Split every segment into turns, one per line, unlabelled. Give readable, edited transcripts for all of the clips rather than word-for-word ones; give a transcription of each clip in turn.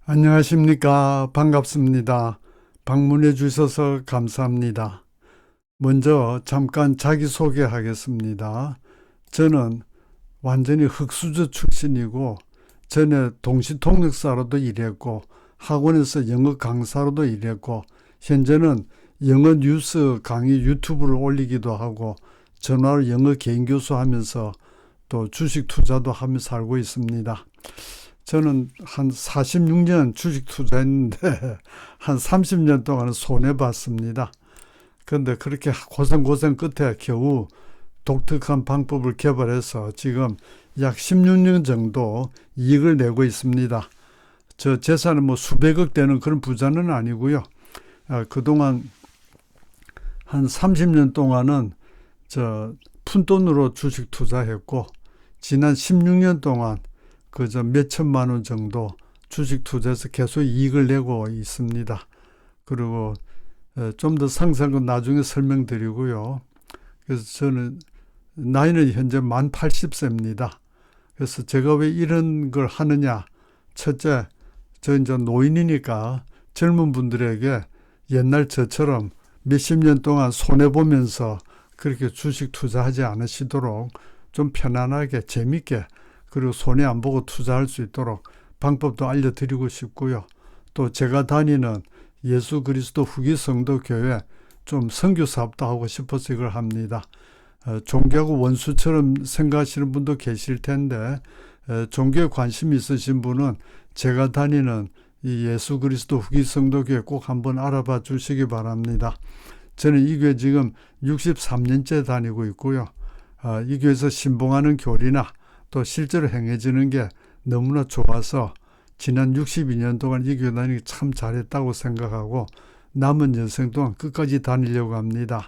안녕하십니까. 반갑습니다. 방문해 주셔서 감사합니다. 먼저 잠깐 자기소개하겠습니다. 저는 완전히 흑수저 출신이고 전에 동시통역사로도 일했고 학원에서 영어 강사로도 일했고 현재는 영어 뉴스 강의 유튜브를 올리기도 하고 전화로 영어 개인 교수하면서 또 주식 투자도 하며 살고 있습니다. 저는 한 46년 주식 투자했는데 한 30년 동안은 손해봤습니다. 그런데 그렇게 고생 끝에 겨우 독특한 방법을 개발해서 지금 약 16년 정도 이익을 내고 있습니다. 저 재산은 뭐 수백억 되는 그런 부자는 아니고요. 그동안 한 30년 동안은 저 푼돈으로 주식 투자했고 지난 16년 동안 그저 몇 천만 원 정도 주식 투자해서 계속 이익을 내고 있습니다. 그리고 좀 더 상세한 나중에 설명드리고요. 그래서 저는 나이는 현재 만 80세입니다. 그래서 제가 왜 이런 걸 하느냐? 첫째, 저 이제 노인이니까 젊은 분들에게 옛날 저처럼 몇십 년 동안 손해보면서 그렇게 주식 투자하지 않으시도록 좀 편안하게 재밌게 그리고 손해 안 보고 투자할 수 있도록 방법도 알려드리고 싶고요. 또 제가 다니는 예수 그리스도 후기 성도 교회 좀 선교 사업도 하고 싶어서 이걸 합니다. 종교하고 원수처럼 생각하시는 분도 계실 텐데 종교에 관심이 있으신 분은 제가 다니는 이 예수 그리스도 후기 성도 교회 꼭 한번 알아봐 주시기 바랍니다. 저는 이 교회 지금 63년째 다니고 있고요. 이 교회에서 신봉하는 교리나 또 실제로 행해지는 게 너무나 좋아서 지난 62년 동안 이 교회 다니기 참 잘했다고 생각하고 남은 여생 동안 끝까지 다니려고 합니다.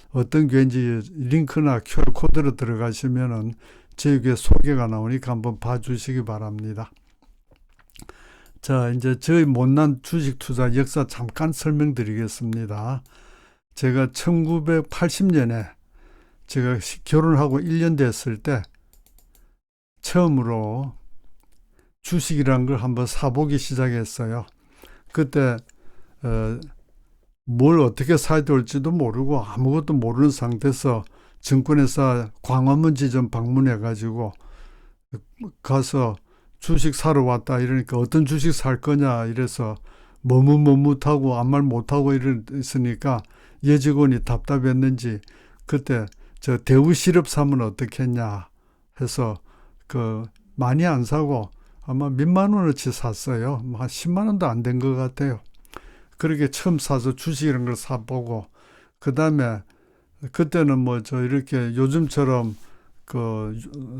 어떤 교회인지 링크나 QR코드로 들어가시면은 저희 교회 소개가 나오니까 한번 봐주시기 바랍니다. 자, 이제 저희 못난 주식 투자 역사 잠깐 설명드리겠습니다. 제가 1980년에 제가 결혼하고 1년 됐을 때 처음으로 주식이란 걸 한번 사보기 시작했어요. 그때 뭘 어떻게 사야 될지도 모르고 아무것도 모르는 상태에서 증권회사 광화문 지점 방문해가지고 가서 주식 사러 왔다 이러니까 어떤 주식 살 거냐 이래서 머뭇머뭇하고 아무 말 못하고 이랬으니까 여직원이 답답했는지 그때 저 대우 시럽 사면 어떻겠냐 해서 많이 안 사고 아마 몇만 원어치 샀어요. 한 10만 원도 안 된 것 같아요. 그렇게 처음 사서 주식 이런 걸 사보고 그 다음에 그때는 뭐 저 이렇게 요즘처럼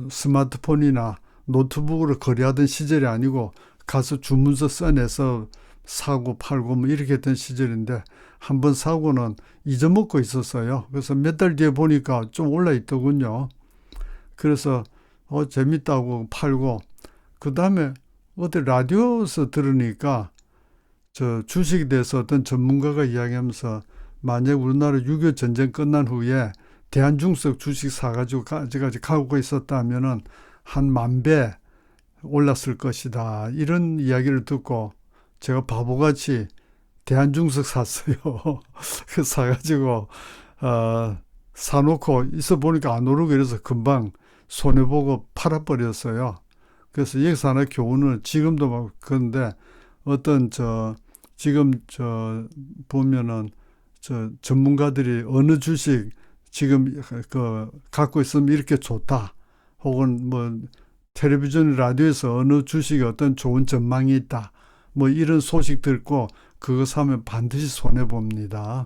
스마트폰이나 노트북으로 거래하던 시절이 아니고 가서 주문서 써내서 사고 팔고 뭐 이렇게 했던 시절인데 한번 사고는 잊어먹고 있었어요. 그래서 몇 달 뒤에 보니까 좀 올라 있더군요. 그래서 재밌다고 팔고 그 다음에 어디 라디오에서 들으니까 저 주식에 대해서 어떤 전문가가 이야기하면서 만약 우리나라 6.25 전쟁 끝난 후에 대한중석 주식 사가지고 가지고 가고 있었다면은 한 10,000배 올랐을 것이다. 이런 이야기를 듣고 제가 바보같이 대한중석 샀어요. 그 사가지고 사놓고 있어 보니까 안 오르고 이래서 금방 손해보고 팔아버렸어요. 그래서 여기서 하나 교훈을 지금도 막 그런데 어떤 지금 보면은 전문가들이 어느 주식 지금 갖고 있으면 이렇게 좋다. 혹은 뭐 텔레비전 라디오에서 어느 주식에 어떤 좋은 전망이 있다. 뭐 이런 소식 듣고 그거 사면 반드시 손해봅니다.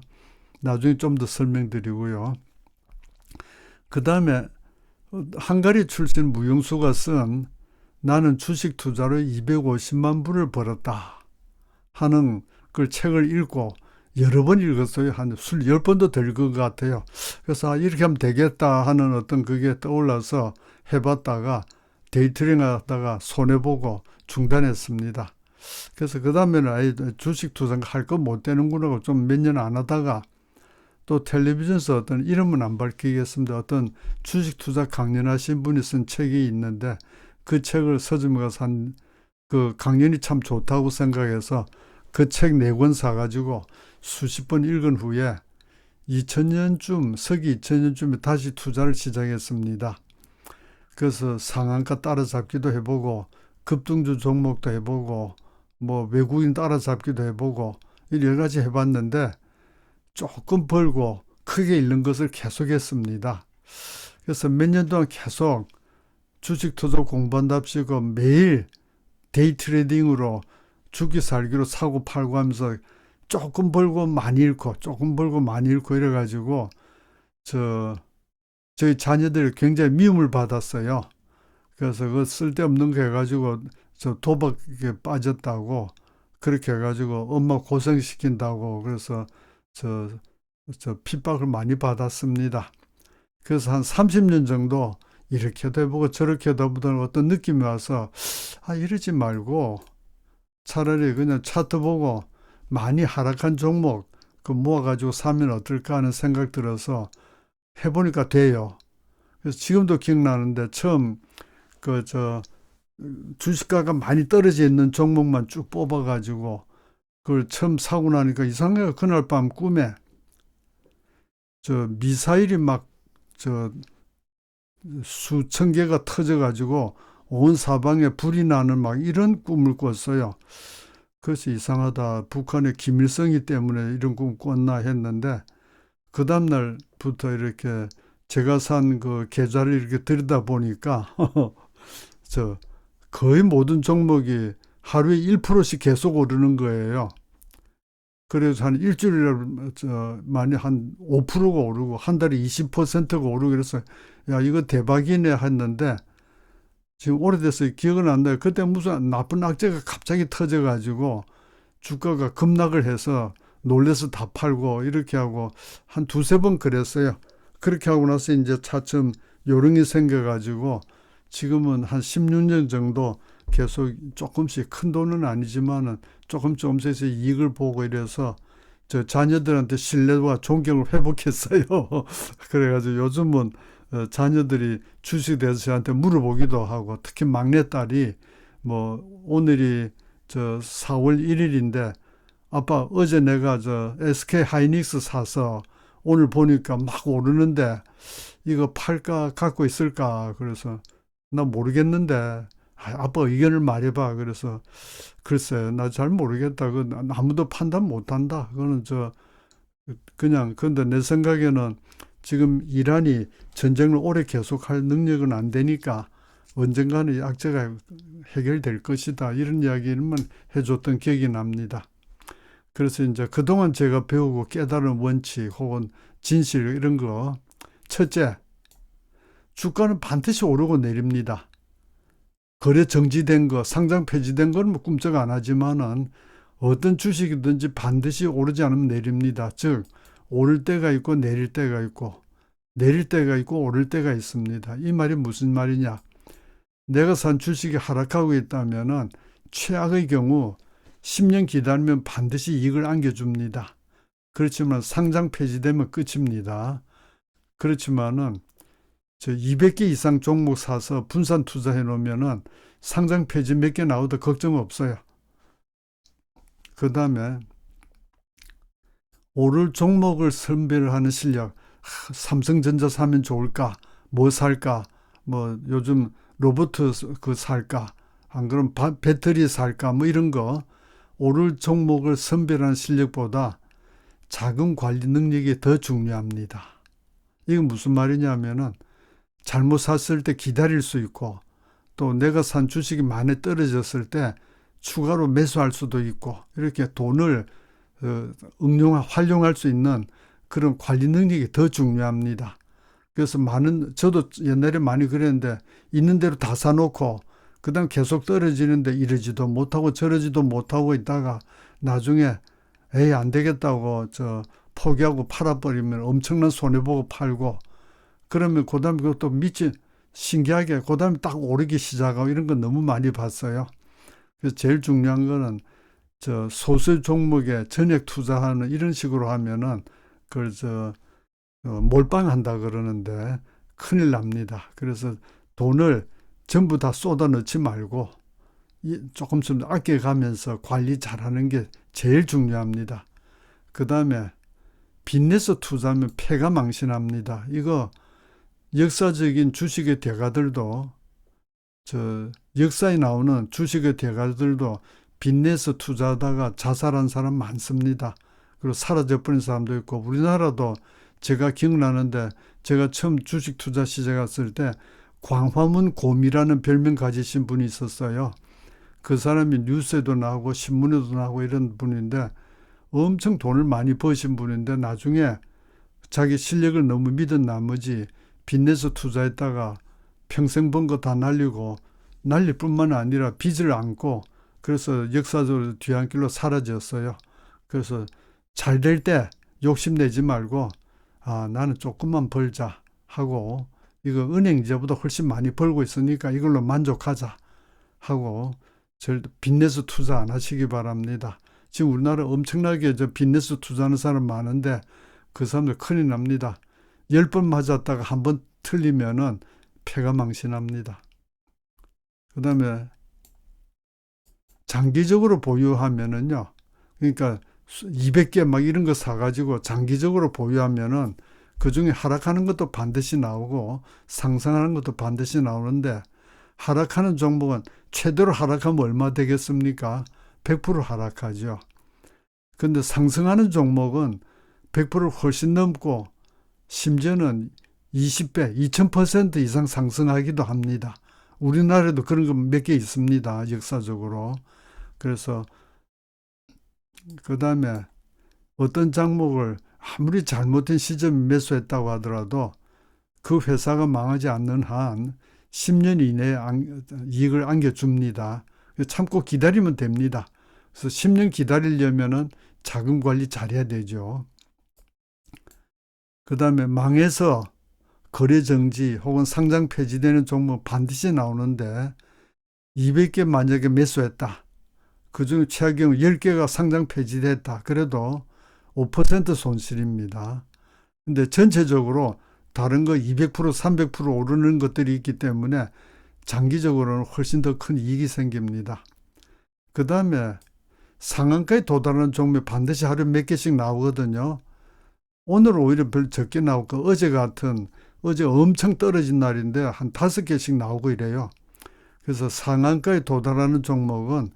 나중에 좀 더 설명드리고요. 그 다음에 헝가리 출신 무용수가 쓴 나는 주식 투자로 250만 불을 벌었다 하는 그 책을 읽고 여러 번 읽었어요. 한 10번도 될 것 같아요. 그래서 이렇게 하면 되겠다 하는 어떤 그게 떠올라서 해봤다가 데이트링 하다가 손해보고 중단했습니다. 그래서 그 다음에는 아예 주식 투자 할 거 못 되는구나 하고 좀 몇 년 안 하다가 또 텔레비전에서 어떤 이름은 안 밝히겠습니다. 어떤 주식 투자 강연하신 분이 쓴 책이 있는데 그 책을 서점에 가서 한 그 강연이 참 좋다고 생각해서 그 책 4권 사가지고 수십 번 읽은 후에 2000년쯤, 서기 2000년쯤에 다시 투자를 시작했습니다. 그래서 상한가 따라잡기도 해보고, 급등주 종목도 해보고, 뭐 외국인 따라잡기도 해보고, 여러 가지 해봤는데, 조금 벌고 크게 잃는 것을 계속했습니다. 그래서 몇 년 동안 계속 주식 투자 공부한답시고 매일 데이 트레이딩으로 주기 살기로 사고 팔고 하면서 조금 벌고 많이 잃고 조금 벌고 많이 잃고 이래가지고 저희 자녀들이 굉장히 미움을 받았어요. 그래서 그 쓸데없는 거 해가지고 저 도박에 빠졌다고 그렇게 해가지고 엄마 고생시킨다고 그래서 저, 저 핍박을 많이 받았습니다. 그래서 한 30년 정도 이렇게도 해보고 저렇게도 해보던 어떤 느낌이 와서 이러지 말고 차라리 그냥 차트 보고 많이 하락한 종목 그 모아가지고 사면 어떨까 하는 생각 들어서 해보니까 돼요. 그래서 지금도 기억나는데 처음 주식가가 많이 떨어져 있는 종목만 쭉 뽑아가지고 그걸 처음 사고 나니까 이상해요. 그날 밤 꿈에 미사일이 막 수천 개가 터져가지고 온 사방에 불이 나는 막 이런 꿈을 꿨어요. 그래서 이상하다. 북한의 김일성이 때문에 이런 꿈 꿨나 했는데 그 다음날부터 이렇게 제가 산 그 계좌를 이렇게 들여다 보니까 거의 모든 종목이 하루에 1%씩 계속 오르는 거예요. 그래서 한 일주일에 많이 한 5%가 오르고 한 달에 20%가 오르고 그래서 야 이거 대박이네 했는데 지금 오래돼서 기억은 안 나요. 그때 무슨 나쁜 악재가 갑자기 터져가지고 주가가 급락을 해서 놀래서 다 팔고 이렇게 하고 한 두세 번 그랬어요. 그렇게 하고 나서 이제 차츰 요령이 생겨가지고 지금은 한 16년 정도 계속 조금씩 큰 돈은 아니지만은 조금씩 이익을 보고 이래서 저 자녀들한테 신뢰와 존경을 회복했어요. 그래가지고 요즘은 자녀들이 주식에 대해서 저한테 물어보기도 하고 특히 막내딸이 뭐 오늘이 4월 1일인데 아빠 어제 내가 SK 하이닉스 사서 오늘 보니까 막 오르는데 이거 팔까 갖고 있을까 그래서 나 모르겠는데 아빠 의견을 말해봐 그래서 글쎄 나 잘 모르겠다 그 아무도 판단 못한다 그거는 그냥 근데 내 생각에는 지금 이란이 전쟁을 오래 계속할 능력은 안 되니까 언젠가는 이 악재가 해결될 것이다 이런 이야기만 해줬던 기억이 납니다. 그래서 이제 그동안 제가 배우고 깨달은 원칙 혹은 진실 이런 거 첫째 주가는 반드시 오르고 내립니다. 거래 정지된 거, 상장 폐지된 건 뭐 꿈쩍 안 하지만은 어떤 주식이든지 반드시 오르지 않으면 내립니다. 즉, 오를 때가 있고 내릴 때가 있고, 내릴 때가 있고 오를 때가 있습니다. 이 말이 무슨 말이냐? 내가 산 주식이 하락하고 있다면은 최악의 경우 10년 기다리면 반드시 이익을 안겨줍니다. 그렇지만 상장 폐지되면 끝입니다. 그렇지만은 200개 이상 종목 사서 분산 투자해 놓으면은 상장 폐지 몇 개 나오도 걱정 없어요. 그 다음에 오를 종목을 선별을 하는 실력. 삼성전자 사면 좋을까? 뭐 살까? 뭐 요즘 로봇 그 살까? 안 그럼 배터리 살까? 뭐 이런 거. 오를 종목을 선별하는 실력보다 자금 관리 능력이 더 중요합니다. 이건 무슨 말이냐면은 잘못 샀을 때 기다릴 수 있고 또 내가 산 주식이 많이 떨어졌을 때 추가로 매수할 수도 있고 이렇게 돈을 활용할 수 있는 그런 관리 능력이 더 중요합니다. 그래서 저도 옛날에 많이 그랬는데 있는 대로 다 사놓고 그 다음 계속 떨어지는데 이러지도 못하고 저러지도 못하고 있다가 나중에 에이 안 되겠다고 포기하고 팔아버리면 엄청난 손해보고 팔고 그러면 그 다음에 그것도 신기하게 그 다음에 딱 오르기 시작하고 이런 거 너무 많이 봤어요. 그래서 제일 중요한 거는 소수 종목에 전액 투자하는 이런 식으로 하면은 그걸 몰빵한다 그러는데 큰일 납니다. 그래서 돈을 전부 다 쏟아 넣지 말고 조금씩 아껴가면서 관리 잘하는 게 제일 중요합니다. 그 다음에 빚내서 투자하면 패가 망신합니다. 이거 역사적인 주식의 대가들도 역사에 나오는 주식의 대가들도 빚내서 투자하다가 자살한 사람 많습니다. 그리고 사라져버린 사람도 있고 우리나라도 제가 기억나는데 제가 처음 주식 투자 시작했을 때 광화문 곰이라는 별명 가지신 분이 있었어요. 그 사람이 뉴스에도 나오고 신문에도 나오고 이런 분인데 엄청 돈을 많이 버신 분인데 나중에 자기 실력을 너무 믿은 나머지 빚내서 투자했다가 평생 번 거 다 날리고 날릴 뿐만 아니라 빚을 안고 그래서 역사적으로 뒤안길로 사라졌어요. 그래서 잘 될 때 욕심내지 말고 나는 조금만 벌자 하고 이거 은행이자보다 훨씬 많이 벌고 있으니까 이걸로 만족하자 하고 절대 빚내서 투자 안 하시기 바랍니다. 지금 우리나라 엄청나게 빚내서 투자하는 사람 많은데 그 사람들 큰일 납니다. 10번 맞았다가 한 번 틀리면은 패가 망신합니다. 그 다음에 장기적으로 보유하면은요, 그러니까 200개 막 이런 거 사가지고 장기적으로 보유하면은 그 중에 하락하는 것도 반드시 나오고 상승하는 것도 반드시 나오는데 하락하는 종목은 최대로 하락하면 얼마 되겠습니까? 100% 하락하죠. 근데 상승하는 종목은 100%를 훨씬 넘고 심지어는 20배, 2000% 이상 상승하기도 합니다. 우리나라에도 그런 거 몇 개 있습니다. 역사적으로. 그래서 그 다음에 어떤 종목을 아무리 잘못된 시점에 매수했다고 하더라도 그 회사가 망하지 않는 한 10년 이내에 이익을 안겨줍니다. 참고 기다리면 됩니다. 그래서 10년 기다리려면은 자금 관리 잘해야 되죠. 그 다음에 망해서 거래 정지 혹은 상장 폐지되는 종목 반드시 나오는데 200개 만약에 매수했다. 그중 최악의 경우 10개가 상장 폐지됐다. 그래도 5% 손실입니다. 근데 전체적으로 다른 거 200%, 300% 오르는 것들이 있기 때문에 장기적으로는 훨씬 더 큰 이익이 생깁니다. 그 다음에 상한가에 도달하는 종목이 반드시 하루에 몇 개씩 나오거든요. 오늘 오히려 별 적게 나오고 어제 엄청 떨어진 날인데 한 5개씩 나오고 이래요. 그래서 상한가에 도달하는 종목은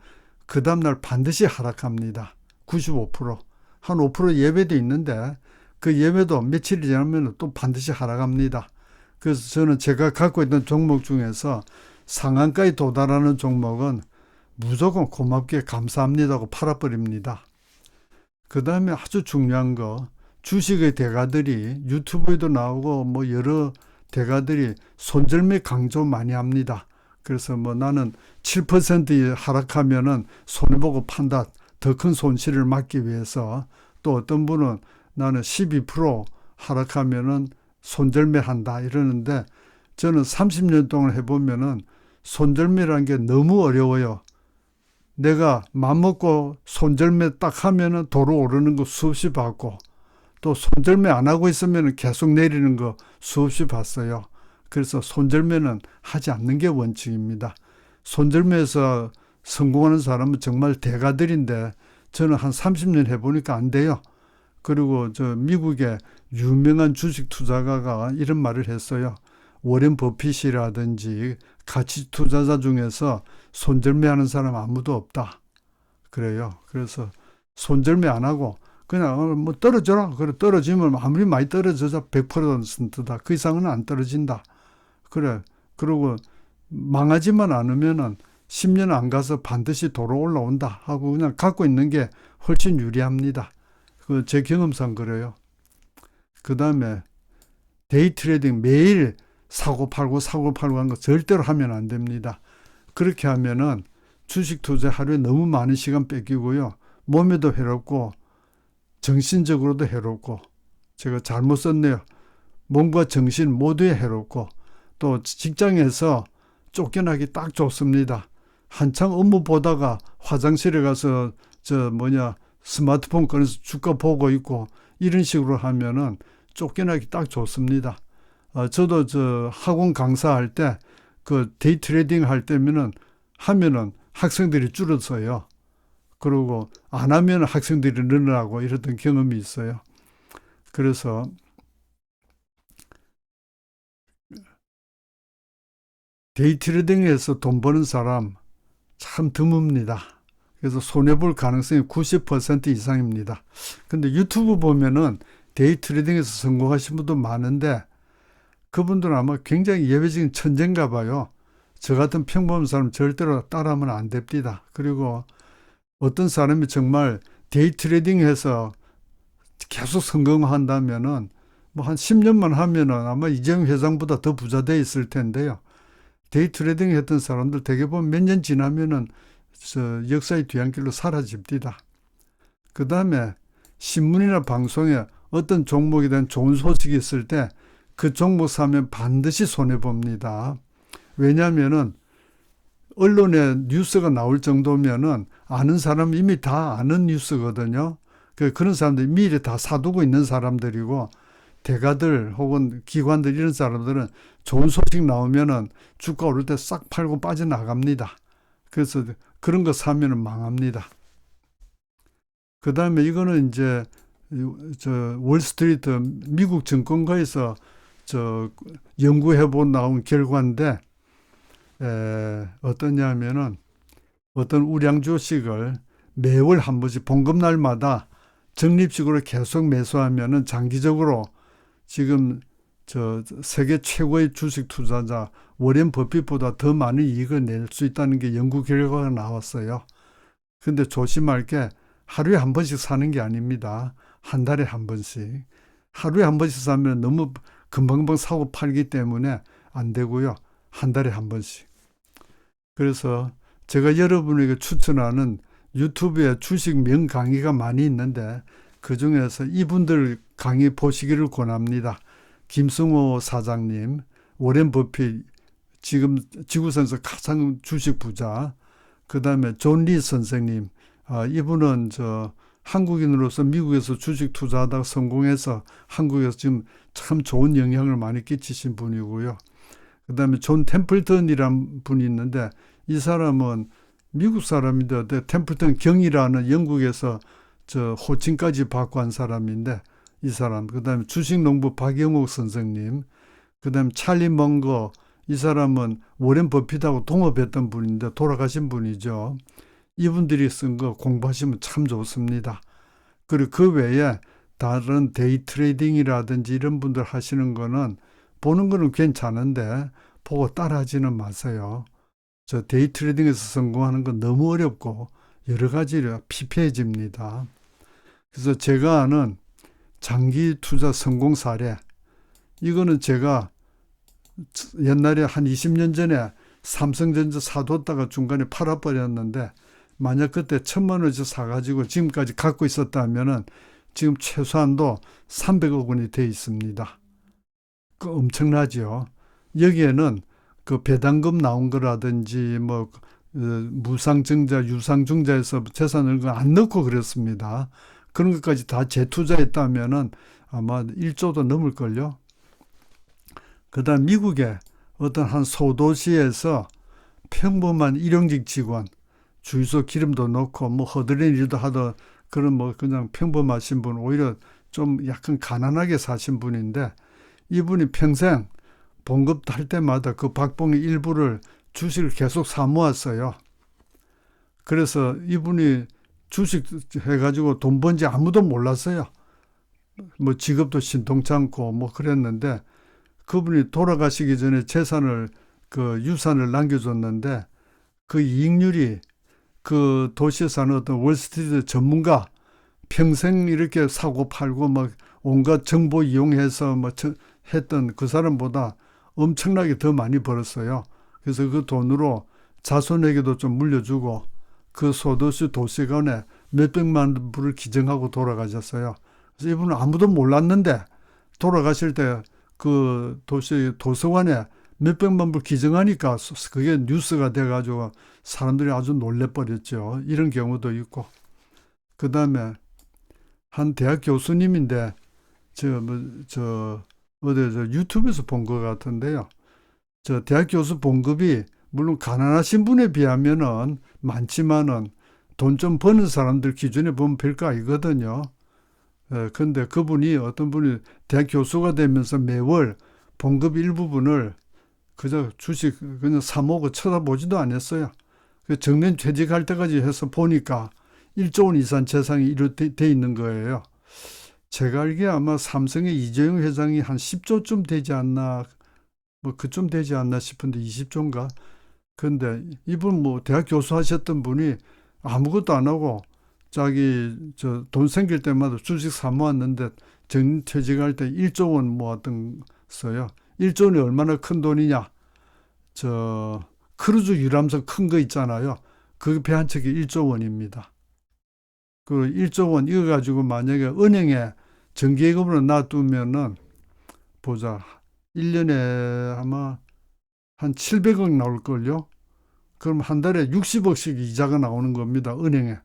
그 다음날 반드시 하락합니다. 95%. 한 5% 예배도 있는데 그 예배도 며칠이 지나면 또 반드시 하락합니다. 그래서 저는 제가 갖고 있는 종목 중에서 상한가에 도달하는 종목은 무조건 고맙게 감사합니다 하고 팔아버립니다. 그 다음에 아주 중요한 거 주식의 대가들이 유튜브에도 나오고 뭐 여러 대가들이 손절매 강조 많이 합니다. 그래서 뭐 나는 7% 하락하면은 손해보고 판다. 더 큰 손실을 막기 위해서 또 어떤 분은 나는 12% 하락하면은 손절매 한다 이러는데 저는 30년 동안 해보면은 손절매라는 게 너무 어려워요. 내가 맘먹고 손절매 딱 하면은 도로 오르는 거 수없이 봤고 또 손절매 안 하고 있으면 계속 내리는 거 수없이 봤어요. 그래서 손절매는 하지 않는 게 원칙입니다. 손절매에서 성공하는 사람은 정말 대가들인데 저는 한 30년 해보니까 안 돼요. 그리고 미국의 유명한 주식 투자가가 이런 말을 했어요. 워렌 버핏이라든지 가치 투자자 중에서 손절매하는 사람 아무도 없다. 그래요. 그래서 손절매 안 하고 그냥 뭐 떨어져라. 그래 떨어지면 아무리 많이 떨어져서 100%다. 그 이상은 안 떨어진다. 그래. 그리고 망하지만 않으면은 10년 안 가서 반드시 도로 올라온다 하고 그냥 갖고 있는 게 훨씬 유리합니다. 그 제 경험상 그래요. 그 다음에 데이 트레이딩 매일 사고 팔고 한 거 절대로 하면 안 됩니다. 그렇게 하면은 주식 투자 하루에 너무 많은 시간 뺏기고요. 몸에도 해롭고 정신적으로도 해롭고 제가 잘못 썼네요. 몸과 정신 모두에 해롭고 또 직장에서 쫓겨나기 딱 좋습니다. 한창 업무 보다가 화장실에 가서 스마트폰 꺼내서 주가 보고 있고 이런 식으로 하면은 쫓겨나기 딱 좋습니다. 저도 학원 강사할 때 그 데이 트레이딩 할 때면은 하면은 학생들이 줄었어요. 그리고 안 하면 학생들이 늘어나고 이랬던 경험이 있어요. 그래서 데이트레이딩에서 돈 버는 사람 참 드뭅니다. 그래서 손해볼 가능성이 90% 이상입니다. 근데 유튜브 보면은 데이트레이딩에서 성공하신 분도 많은데 그분들은 아마 굉장히 예외적인 천재인가 봐요. 저 같은 평범한 사람 절대로 따라하면 안 됩니다. 그리고 어떤 사람이 정말 데이트레이딩해서 계속 성공한다면은 뭐 한 10년만 하면은 아마 이재용 회장보다 더 부자 돼 있을 텐데요. 데이트레이딩 했던 사람들 대개 보면 몇 년 지나면은 역사의 뒤안길로 사라집니다. 그 다음에 신문이나 방송에 어떤 종목에 대한 좋은 소식이 있을 때 그 종목 사면 반드시 손해봅니다. 왜냐하면은 언론에 뉴스가 나올 정도면은 아는 사람은 이미 다 아는 뉴스거든요. 그런 사람들이 미리 다 사두고 있는 사람들이고 대가들 혹은 기관들 이런 사람들은 좋은 소식 나오면은 주가 오를 때 싹 팔고 빠져나갑니다. 그래서 그런 거 사면은 망합니다. 그 다음에 이거는 이제 월스트리트 미국 증권가에서 연구해본 나온 결과인데 어떠냐면은 어떤 우량 주식을 매월 한 번씩 봉급날마다 적립식으로 계속 매수하면은 장기적으로 지금 세계 최고의 주식 투자자 워렌 버핏보다 더 많은 이익을 낼 수 있다는 게 연구 결과가 나왔어요. 근데 조심할 게 하루에 한 번씩 사는 게 아닙니다. 한 달에 한 번씩. 하루에 한 번씩 사면 너무 금방금방 사고 팔기 때문에 안 되고요. 한 달에 한 번씩. 그래서 제가 여러분에게 추천하는 유튜브에 주식 명 강의가 많이 있는데 그 중에서 이분들 강의 보시기를 권합니다. 김승호 사장님, 워렌 버핏, 지금 지구상에서 가장 주식 부자, 그 다음에 존 리 선생님, 이분은 한국인으로서 미국에서 주식 투자하다가 성공해서 한국에서 지금 참 좋은 영향을 많이 끼치신 분이고요. 그 다음에 존 템플턴이란 분이 있는데 이 사람은 미국 사람인데 템플턴 경이라는 영국에서 호칭까지 받고 한 사람인데 이 사람, 그 다음에 주식농부 박영옥 선생님, 그 다음에 찰리 멍거, 이 사람은 워렌 버핏하고 동업했던 분인데 돌아가신 분이죠. 이분들이 쓴 거 공부하시면 참 좋습니다. 그리고 그 외에 다른 데이 트레이딩이라든지 이런 분들 하시는 거는 보는 거는 괜찮은데 보고 따라하지는 마세요. 데이 트레이딩에서 성공하는 건 너무 어렵고 여러 가지로 피폐해집니다. 그래서 제가 아는 장기 투자 성공 사례, 이거는 제가 옛날에 한 20년 전에 삼성전자 사뒀다가 중간에 팔아버렸는데 만약 그때 1,000만 원어치 사가지고 지금까지 갖고 있었다면은 지금 최소한도 300억 원이 돼 있습니다. 그 엄청나죠. 여기에는 그 배당금 나온 거라든지 뭐 무상증자, 유상증자에서 재산을 안 넣고 그랬습니다. 그런 것까지 다 재투자했다면은 아마 1조도 넘을걸요. 그 다음 미국의 어떤 한 소도시에서 평범한 일용직 직원, 주유소 기름도 넣고 뭐 허드렛 일도 하던 그런 뭐 그냥 평범하신 분, 오히려 좀 약간 가난하게 사신 분인데 이분이 평생 봉급 할 때마다 그 박봉의 일부를 주식을 계속 사 모았어요. 그래서 이분이 주식 해가지고 돈 번지 아무도 몰랐어요. 뭐 직업도 신통치 않고 뭐 그랬는데 그분이 돌아가시기 전에 재산을 그 유산을 남겨줬는데 그 이익률이 그 도시에 사는 어떤 월스트리트 전문가 평생 이렇게 사고 팔고 막 온갖 정보 이용해서 뭐 했던 그 사람보다 엄청나게 더 많이 벌었어요. 그래서 그 돈으로 자손에게도 좀 물려주고 그 소도시 도서관에 몇백만 불을 기증하고 돌아가셨어요. 그래서 이분은 아무도 몰랐는데 돌아가실 때 그 도시 도서관에 몇백만 불 기증하니까 그게 뉴스가 돼가지고 사람들이 아주 놀래버렸죠. 이런 경우도 있고. 그 다음에 한 대학 교수님인데 어디 유튜브에서 본 것 같은데요. 대학 교수 봉급이 물론 가난하신 분에 비하면은 많지만은 돈 좀 버는 사람들 기준에 보면 별거 아니거든요. 근데 그분이 어떤 분이 대학 교수가 되면서 매월 봉급 일부분을 그저 주식 그냥 사모고 쳐다보지도 않았어요. 정년 퇴직할 때까지 해서 보니까 1조 원 이상 재산이 이렇게 돼 있는 거예요. 제가 알기에 아마 삼성의 이재용 회장이 한 10조쯤 되지 않나, 뭐 그쯤 되지 않나 싶은데 20조인가? 근데 이분 뭐 대학 교수 하셨던 분이 아무것도 안 하고 자기 저 돈 생길 때마다 주식 사모았는데 정퇴직할 때 1조 원 모았던 써요. 1조 원이 얼마나 큰 돈이냐? 저 크루즈 유람선 큰 거 있잖아요. 그 배 한 척이 1조 원입니다. 그 1조 원 이거 가지고 만약에 은행에 정기예금으로 놔두면은 보자. 1년에 아마 한 700억 나올걸요? 그럼 한 달에 60억씩 이자가 나오는 겁니다. 은행에.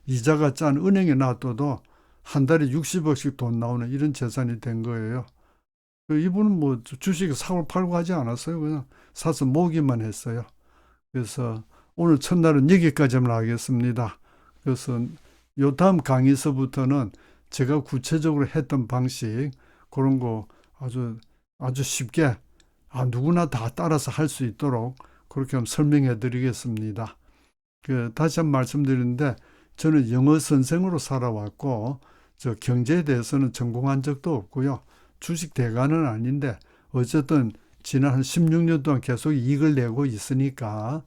이자가 짠 은행에 놔둬도 한 달에 60억씩 돈 나오는 이런 재산이 된 거예요. 이분은 뭐 주식 사고 팔고 하지 않았어요. 그냥 사서 모으기만 했어요. 그래서 오늘 첫날은 여기까지만 하겠습니다. 그래서 요 다음 강의서부터는 제가 구체적으로 했던 방식 그런 거 아주 쉽게 누구나 다 따라서 할 수 있도록 그렇게 한번 설명해 드리겠습니다. 다시 한번 말씀드리는데 저는 영어 선생으로 살아왔고 경제에 대해서는 전공한 적도 없고요. 주식 대가는 아닌데 어쨌든 지난 한 16년 동안 계속 이익을 내고 있으니까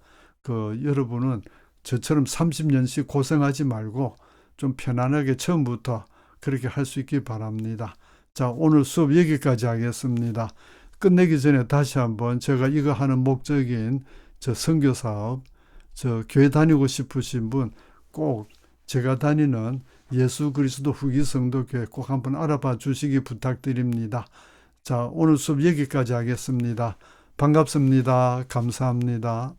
여러분은 저처럼 30년씩 고생하지 말고 좀 편안하게 처음부터 그렇게 할 수 있기 바랍니다. 자, 오늘 수업 여기까지 하겠습니다. 끝내기 전에 다시 한번 제가 이거 하는 목적인 선교 사업, 교회 다니고 싶으신 분 꼭 제가 다니는 예수 그리스도 후기 성도교회 꼭 한번 알아봐 주시기 부탁드립니다. 자, 오늘 수업 여기까지 하겠습니다. 반갑습니다. 감사합니다.